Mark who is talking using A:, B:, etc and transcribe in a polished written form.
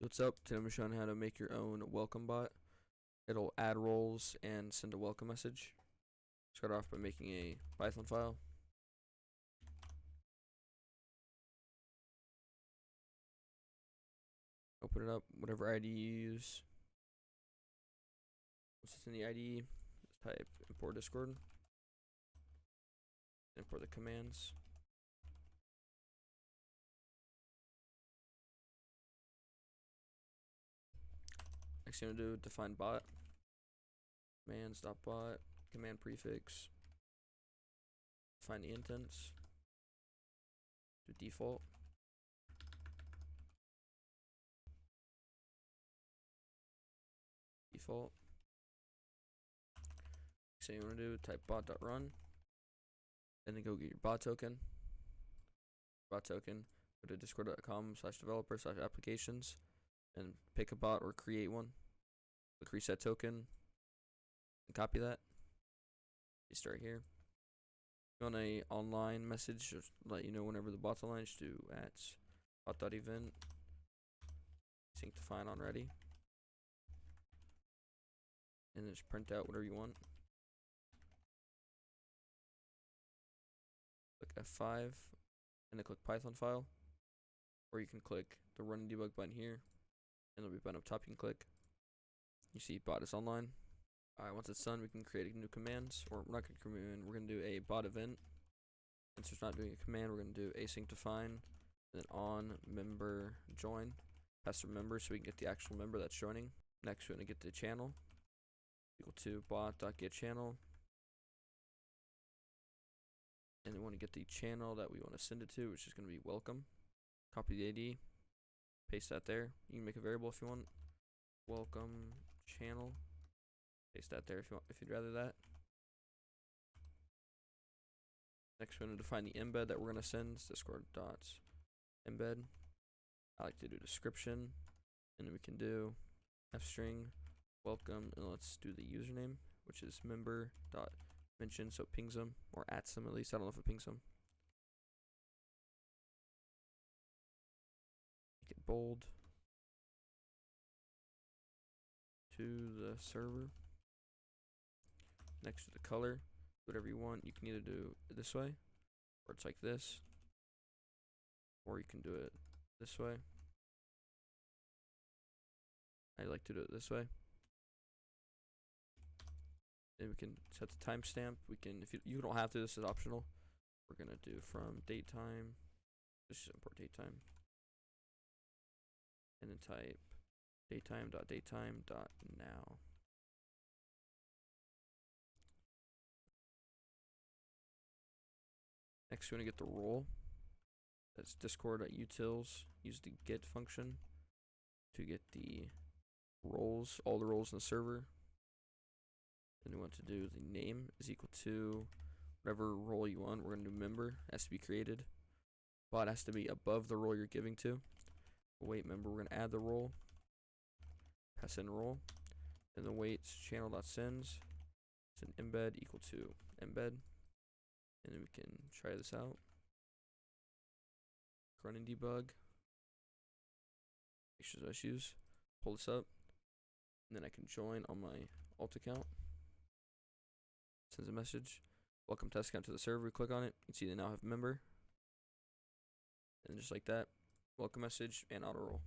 A: What's up? Today I'm showing how to make your own welcome bot. It'll add roles and send a welcome message. Start off by making a Python file. Open it up, whatever ID you use. Once it's in the ID, just type import Discord. Import the commands. Next thing I'm gonna do, define bot. Commands.bot, command prefix. Define the intents. Do default. Default. Next thing you wanna do, type bot.run. Then go get your bot token. Bot token. Go to discord.com/developer/applications and pick a bot or create one. Click reset token and copy that. You start here. If you want a online message, just let you know whenever the bot's online, just do at bot.event sync define on ready. And then just print out whatever you want. Click F5 and then click Python file. Or you can click the run and debug button here. And there'll be a button up top you can click. You see bot is online. Alright, once it's done, we can create a new command. Or we're not going to create a command, we're going to do a bot event. Since it's not doing a command, we're going to do async define. And then on member join. Pass the member so we can get the actual member that's joining. Next, we're going to get the channel. Equal to bot.getChannel. And we want to get the channel that we want to send it to, which is going to be welcome. Copy the ID. Paste that there. You can make a variable if you want. Welcome channel. Paste that there if you want, if you'd rather that. Next, we're going to define the embed that we're going to send. Discord.embed. I like to do description, and then we can do fstring welcome, and let's do the username, which is member.mention, so it pings them, or @ them at least. I don't know if it pings them. Make it bold. To the server. Next to the color, whatever you want. You can either do it this way, or it's like this, or you can do it this way. I like to do it this way. Then we can set the timestamp. We can, if you don't have to, this is optional. We're gonna do from datetime. Let's just import datetime, and then type datetime.datetime.now. Next, we're gonna get the role. That's discord.utils. Use the get function to get the roles, all the roles in the server. Then we want to do the name is equal to whatever role you want. We're gonna do member, has to be created. Bot has to be above the role you're giving to. Wait member, we're gonna add the role. Pass in role. And the waits channel.sends. It's an embed equal to embed. And then we can try this out. Run and debug. Make sure there's no issues. Pull this up. And then I can join on my alt account. Sends a message. Welcome test account to the server. Click on it. You can see they now have member. And just like that, welcome message and auto roll.